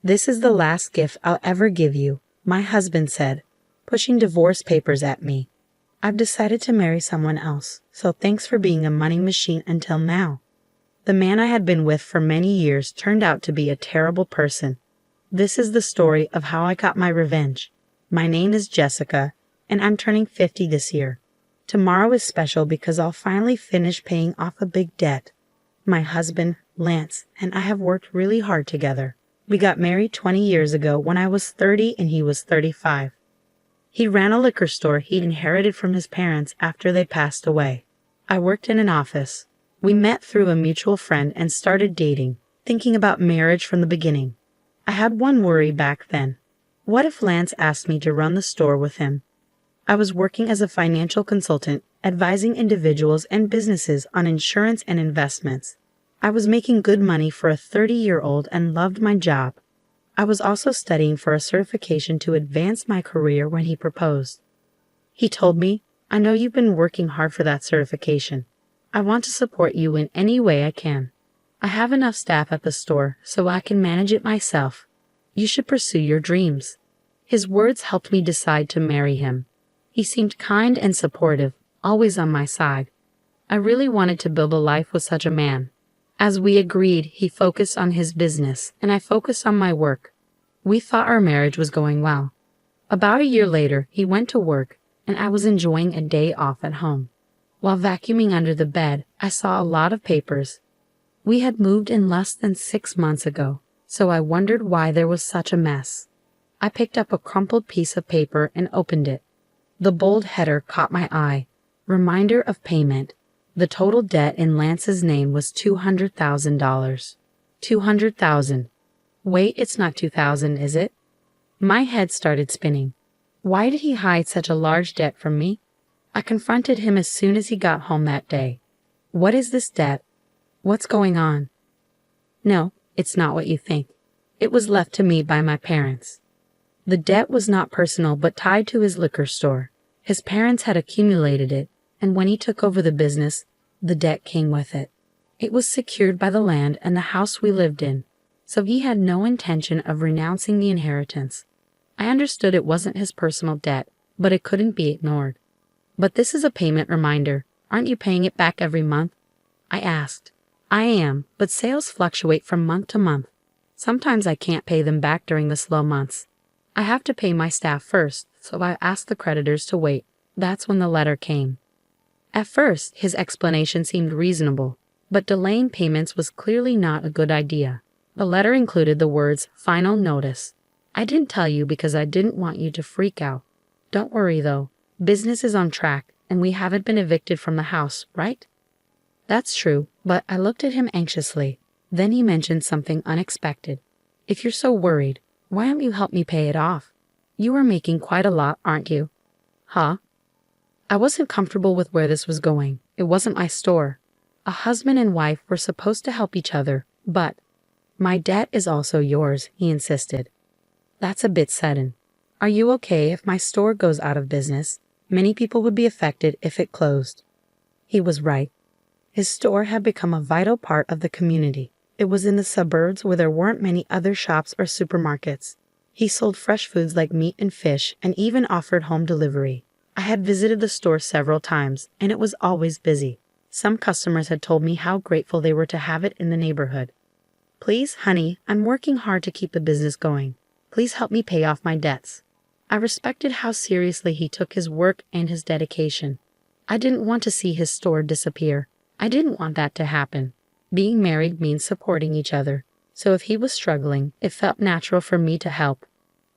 "This is the last gift I'll ever give you," my husband said, pushing divorce papers at me. "I've decided to marry someone else, so thanks for being a money machine until now." The man I had been with for many years turned out to be a terrible person. This is the story of how I got my revenge. My name is Jessica, and I'm turning 50 this year. Tomorrow is special because I'll finally finish paying off a big debt. My husband, Lance, and I have worked really hard together. We got married 20 years ago when I was 30 and he was 35. He ran a liquor store he'd inherited from his parents after they passed away. I worked in an office. We met through a mutual friend and started dating, thinking about marriage from the beginning. I had one worry back then. What if Lance asked me to run the store with him? I was working as a financial consultant, advising individuals and businesses on insurance and investments. I was making good money for a 30-year-old and loved my job. I was also studying for a certification to advance my career when he proposed. He told me, "I know you've been working hard for that certification. I want to support you in any way I can. I have enough staff at the store so I can manage it myself. You should pursue your dreams." His words helped me decide to marry him. He seemed kind and supportive, always on my side. I really wanted to build a life with such a man. As we agreed, he focused on his business, and I focused on my work. We thought our marriage was going well. About a year later, he went to work, and I was enjoying a day off at home. While vacuuming under the bed, I saw a lot of papers. We had moved in less than 6 months ago, so I wondered why there was such a mess. I picked up a crumpled piece of paper and opened it. The bold header caught my eye. Reminder of payment. The total debt in Lance's name was $200,000. $200,000. Wait, it's not 2,000, is it? My head started spinning. Why did he hide such a large debt from me? I confronted him as soon as he got home that day. "What is this debt? What's going on?" "No, it's not what you think. It was left to me by my parents." The debt was not personal but tied to his liquor store. His parents had accumulated it, and when he took over the business, the debt came with it. It was secured by the land and the house we lived in, so he had no intention of renouncing the inheritance. I understood it wasn't his personal debt, but it couldn't be ignored. "But this is a payment reminder. Aren't you paying it back every month?" I asked. "I am, but sales fluctuate from month to month. Sometimes I can't pay them back during the slow months. I have to pay my staff first, so I asked the creditors to wait." That's when the letter came. At first, his explanation seemed reasonable, but delaying payments was clearly not a good idea. The letter included the words, "Final notice." "I didn't tell you because I didn't want you to freak out. Don't worry though, business is on track, and we haven't been evicted from the house, right?" That's true, but I looked at him anxiously. Then he mentioned something unexpected. "If you're so worried, why don't you help me pay it off? You are making quite a lot, aren't you?" "Huh?" I wasn't comfortable with where this was going. It wasn't my store. A husband and wife were supposed to help each other, but "My debt is also yours," he insisted. "That's a bit sudden. Are you okay if my store goes out of business? Many people would be affected if it closed." He was right. His store had become a vital part of the community. It was in the suburbs where there weren't many other shops or supermarkets. He sold fresh foods like meat and fish and even offered home delivery. I had visited the store several times, and it was always busy. Some customers had told me how grateful they were to have it in the neighborhood. "Please, honey, I'm working hard to keep the business going. Please help me pay off my debts." I respected how seriously he took his work and his dedication. I didn't want to see his store disappear. I didn't want that to happen. Being married means supporting each other, so if he was struggling, it felt natural for me to help.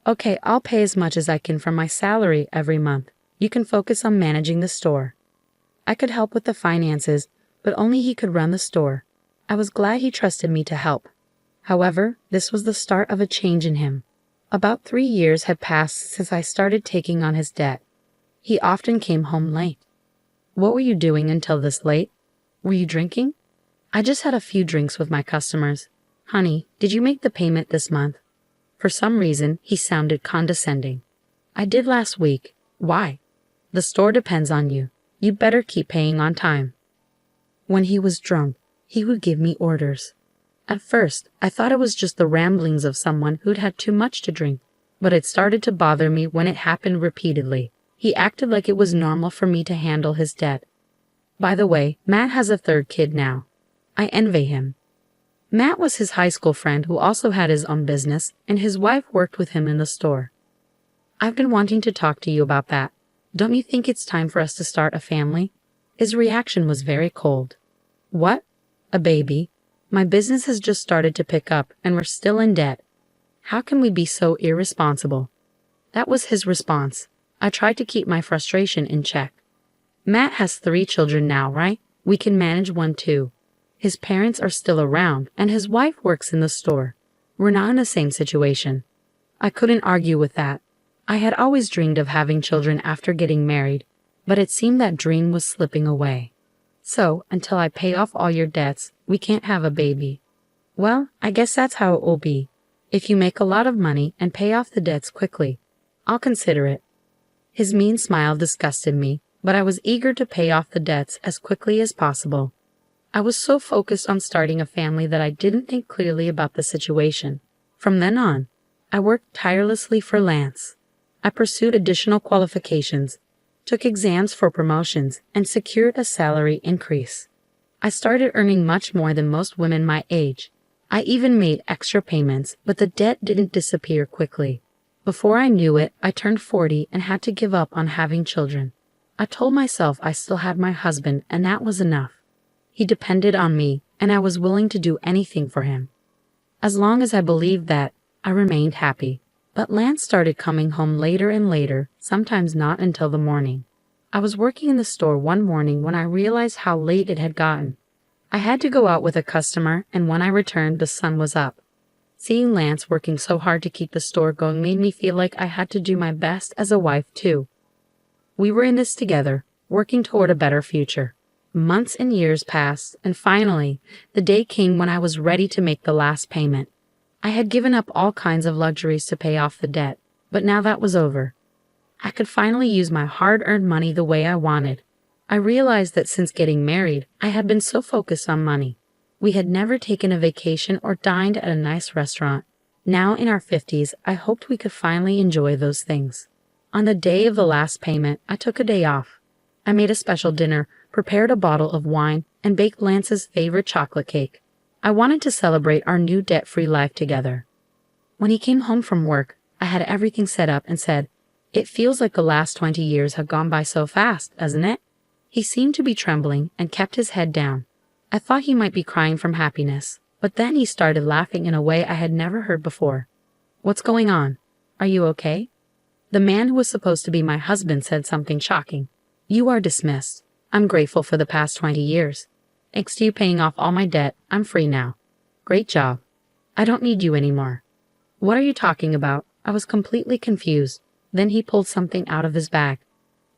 "Okay, I'll pay as much as I can from my salary every month. You can focus on managing the store." I could help with the finances, but only he could run the store. I was glad he trusted me to help. However, this was the start of a change in him. About 3 years had passed since I started taking on his debt. He often came home late. "What were you doing until this late? Were you drinking?" "I just had a few drinks with my customers." "Honey, did you make the payment this month?" For some reason, he sounded condescending. "I did last week." "Why?" "The store depends on you. You better keep paying on time." When he was drunk, he would give me orders. At first, I thought it was just the ramblings of someone who'd had too much to drink, but it started to bother me when it happened repeatedly. He acted like it was normal for me to handle his debt. By the way, Matt has a third kid now. I envy him. Matt was his high school friend who also had his own business, and his wife worked with him in the store. I've been wanting to talk to you about that. Don't you think it's time for us to start a family? His reaction was very cold. What? A baby? My business has just started to pick up, and we're still in debt. How can we be so irresponsible? That was his response. I tried to keep my frustration in check. Matt has 3 children now, right? We can manage one too. His parents are still around, and his wife works in the store. We're not in the same situation. I couldn't argue with that. I had always dreamed of having children after getting married, but it seemed that dream was slipping away. So, until I pay off all your debts, we can't have a baby. Well, I guess that's how it will be. If you make a lot of money and pay off the debts quickly, I'll consider it. His mean smile disgusted me, but I was eager to pay off the debts as quickly as possible. I was so focused on starting a family that I didn't think clearly about the situation. From then on, I worked tirelessly for Lance. I pursued additional qualifications, took exams for promotions, and secured a salary increase. I started earning much more than most women my age. I even made extra payments, but the debt didn't disappear quickly. Before I knew it, I turned 40 and had to give up on having children. I told myself I still had my husband, and that was enough. He depended on me, and I was willing to do anything for him. As long as I believed that, I remained happy. But Lance started coming home later and later, sometimes not until the morning. I was working in the store one morning when I realized how late it had gotten. I had to go out with a customer, and when I returned, the sun was up. Seeing Lance working so hard to keep the store going made me feel like I had to do my best as a wife too. We were in this together, working toward a better future. Months and years passed, and finally, the day came when I was ready to make the last payment. I had given up all kinds of luxuries to pay off the debt, but now that was over. I could finally use my hard-earned money the way I wanted. I realized that since getting married, I had been so focused on money. We had never taken a vacation or dined at a nice restaurant. Now in our 50s, I hoped we could finally enjoy those things. On the day of the last payment, I took a day off. I made a special dinner, prepared a bottle of wine, and baked Lance's favorite chocolate cake. I wanted to celebrate our new debt-free life together. When he came home from work, I had everything set up and said, "It feels like the last 20 years have gone by so fast, doesn't it?" He seemed to be trembling and kept his head down. I thought he might be crying from happiness, but then he started laughing in a way I had never heard before. "What's going on? Are you okay?" The man who was supposed to be my husband said something shocking. "You are dismissed. I'm grateful for the past 20 years. Thanks to you paying off all my debt, I'm free now. Great job. I don't need you anymore." "What are you talking about?" I was completely confused. Then he pulled something out of his bag.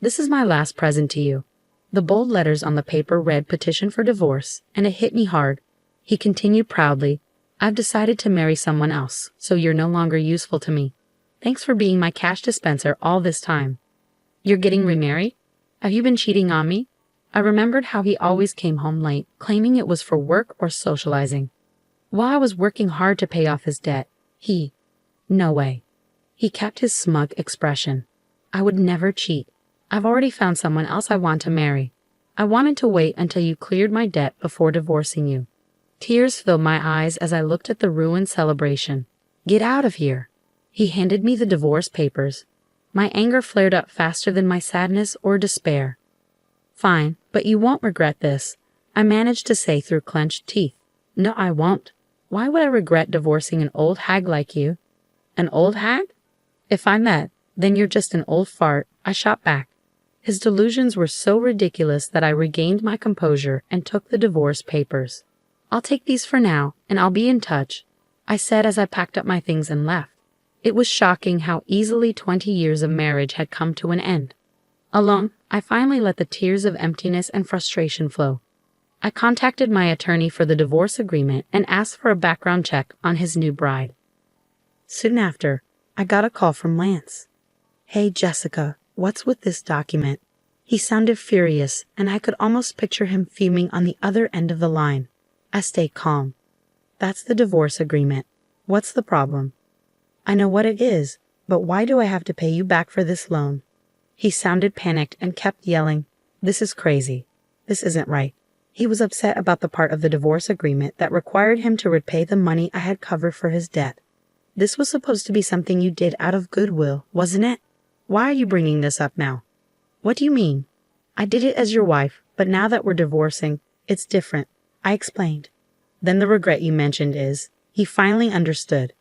"This is my last present to you." The bold letters on the paper read "Petition for Divorce," and it hit me hard. He continued proudly, "I've decided to marry someone else, so you're no longer useful to me. Thanks for being my cash dispenser all this time." "You're getting remarried? Have you been cheating on me?" I remembered how he always came home late, claiming it was for work or socializing. While I was working hard to pay off his debt, no way. He kept his smug expression. "I would never cheat. I've already found someone else I want to marry. I wanted to wait until you cleared my debt before divorcing you." Tears filled my eyes as I looked at the ruined celebration. "Get out of here." He handed me the divorce papers. My anger flared up faster than my sadness or despair. "Fine, but you won't regret this," I managed to say through clenched teeth. "No, I won't. Why would I regret divorcing an old hag like you?" "An old hag? If I'm that, then you're just an old fart," I shot back. His delusions were so ridiculous that I regained my composure and took the divorce papers. "I'll take these for now, and I'll be in touch," I said as I packed up my things and left. It was shocking how easily 20 years of marriage had come to an end. Alone, I finally let the tears of emptiness and frustration flow. I contacted my attorney for the divorce agreement and asked for a background check on his new bride. Soon after, I got a call from Lance. "Hey, Jessica, what's with this document?" He sounded furious, and I could almost picture him fuming on the other end of the line. I stayed calm. That's the divorce agreement. What's the problem? I know what it is, but why do I have to pay you back for this loan? He sounded panicked and kept yelling, "This is crazy. This isn't right." He was upset about the part of the divorce agreement that required him to repay the money I had covered for his debt. This was supposed to be something you did out of goodwill, wasn't it? Why are you bringing this up now? What do you mean? I did it as your wife, but now that we're divorcing, it's different, I explained. Then the regret you mentioned is, he finally understood.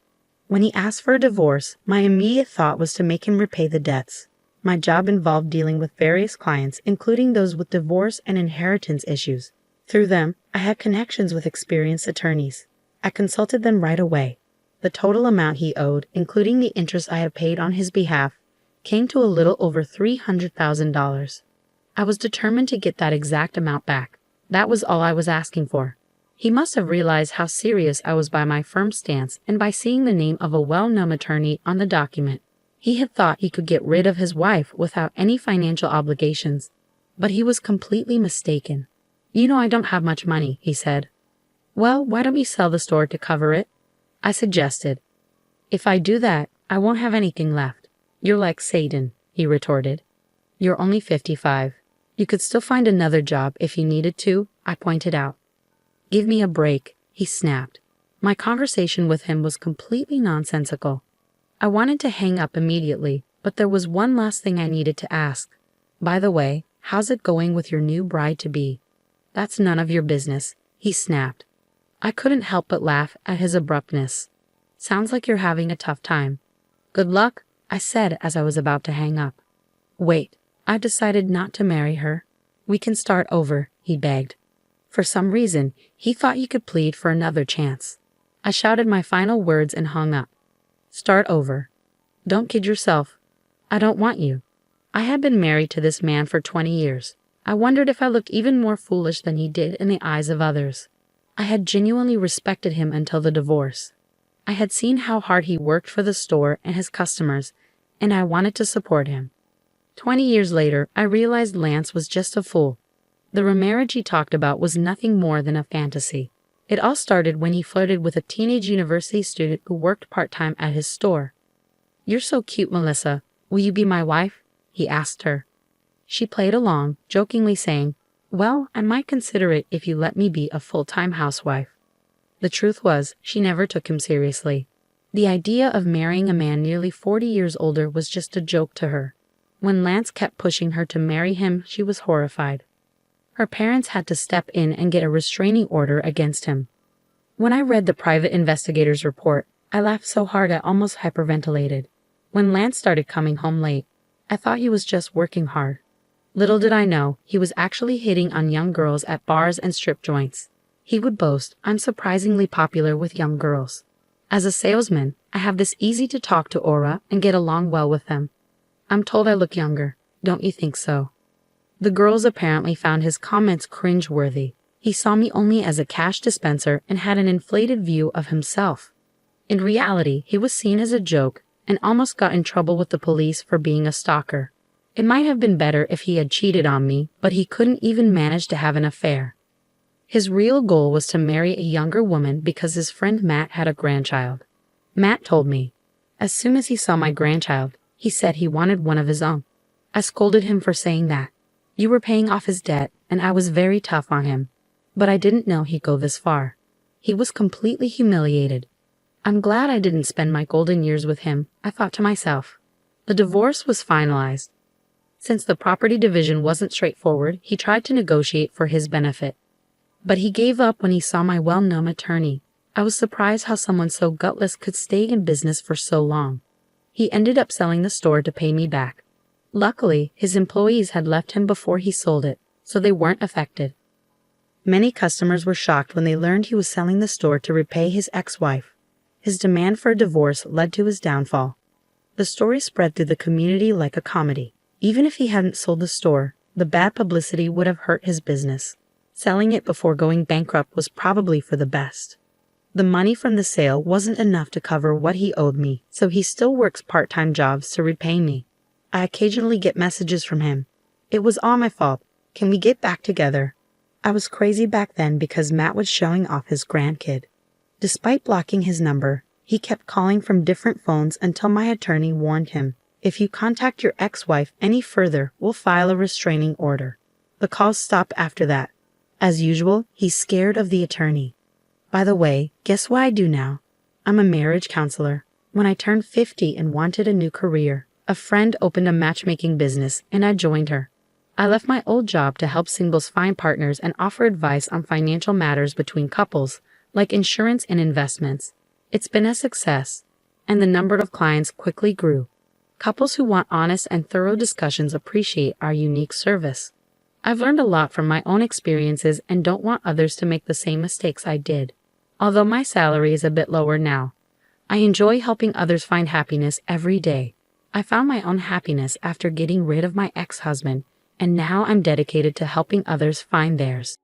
When he asked for a divorce, my immediate thought was to make him repay the debts. My job involved dealing with various clients, including those with divorce and inheritance issues. Through them, I had connections with experienced attorneys. I consulted them right away. The total amount he owed, including the interest I had paid on his behalf, came to a little over $300,000. I was determined to get that exact amount back. That was all I was asking for. He must have realized how serious I was by my firm stance and by seeing the name of a well-known attorney on the document. He had thought he could get rid of his wife without any financial obligations. But he was completely mistaken. "You know I don't have much money," he said. "Well, why don't we sell the store to cover it?" I suggested. "If I do that, I won't have anything left." "You're like Satan," he retorted. "You're only 55. You could still find another job if you needed to," I pointed out. "Give me a break," he snapped. My conversation with him was completely nonsensical. I wanted to hang up immediately, but there was one last thing I needed to ask. "By the way, how's it going with your new bride-to-be?" "That's none of your business," he snapped. I couldn't help but laugh at his abruptness. "Sounds like you're having a tough time." "Good luck," I said as I was about to hang up. "Wait, I've decided not to marry her. We can start over," he begged. For some reason, he thought he could plead for another chance. I shouted my final words and hung up. "Start over. Don't kid yourself. I don't want you." I had been married to this man for 20 years. I wondered if I looked even more foolish than he did in the eyes of others. I had genuinely respected him until the divorce. I had seen how hard he worked for the store and his customers, and I wanted to support him. 20 years later, I realized Lance was just a fool. The remarriage he talked about was nothing more than a fantasy. It all started when he flirted with a teenage university student who worked part-time at his store. "You're so cute, Melissa. Will you be my wife?" he asked her. She played along, jokingly saying, "Well, I might consider it if you let me be a full-time housewife." The truth was, she never took him seriously. The idea of marrying a man nearly 40 years older was just a joke to her. When Lance kept pushing her to marry him, she was horrified. Her parents had to step in and get a restraining order against him. When I read the private investigator's report, I laughed so hard I almost hyperventilated. When Lance started coming home late, I thought he was just working hard. Little did I know, he was actually hitting on young girls at bars and strip joints. He would boast, "I'm surprisingly popular with young girls. As a salesman, I have this easy-to-talk-to aura and get along well with them. I'm told I look younger. Don't you think so?" The girls apparently found his comments cringe-worthy. He saw me only as a cash dispenser and had an inflated view of himself. In reality, he was seen as a joke and almost got in trouble with the police for being a stalker. It might have been better if he had cheated on me, but he couldn't even manage to have an affair. His real goal was to marry a younger woman because his friend Matt had a grandchild. Matt told me. As soon as he saw my grandchild, he said he wanted one of his own. I scolded him for saying that. You were paying off his debt, and I was very tough on him. But I didn't know he'd go this far. He was completely humiliated. I'm glad I didn't spend my golden years with him, I thought to myself. The divorce was finalized. Since the property division wasn't straightforward, he tried to negotiate for his benefit. But he gave up when he saw my well-known attorney. I was surprised how someone so gutless could stay in business for so long. He ended up selling the store to pay me back. Luckily, his employees had left him before he sold it, so they weren't affected. Many customers were shocked when they learned he was selling the store to repay his ex-wife. His demand for a divorce led to his downfall. The story spread through the community like a comedy. Even if he hadn't sold the store, the bad publicity would have hurt his business. Selling it before going bankrupt was probably for the best. The money from the sale wasn't enough to cover what he owed me, so he still works part-time jobs to repay me. I occasionally get messages from him. "It was all my fault. Can we get back together?" I was crazy back then because Matt was showing off his grandkid. Despite blocking his number, he kept calling from different phones until my attorney warned him, "If you contact your ex-wife any further, we'll file a restraining order." The calls stopped after that. As usual, he's scared of the attorney. By the way, guess what I do now? I'm a marriage counselor. When I turned 50 and wanted a new career, a friend opened a matchmaking business and I joined her. I left my old job to help singles find partners and offer advice on financial matters between couples, like insurance and investments. It's been a success, and the number of clients quickly grew. Couples who want honest and thorough discussions appreciate our unique service. I've learned a lot from my own experiences and don't want others to make the same mistakes I did. Although my salary is a bit lower now, I enjoy helping others find happiness every day. I found my own happiness after getting rid of my ex-husband, and now I'm dedicated to helping others find theirs.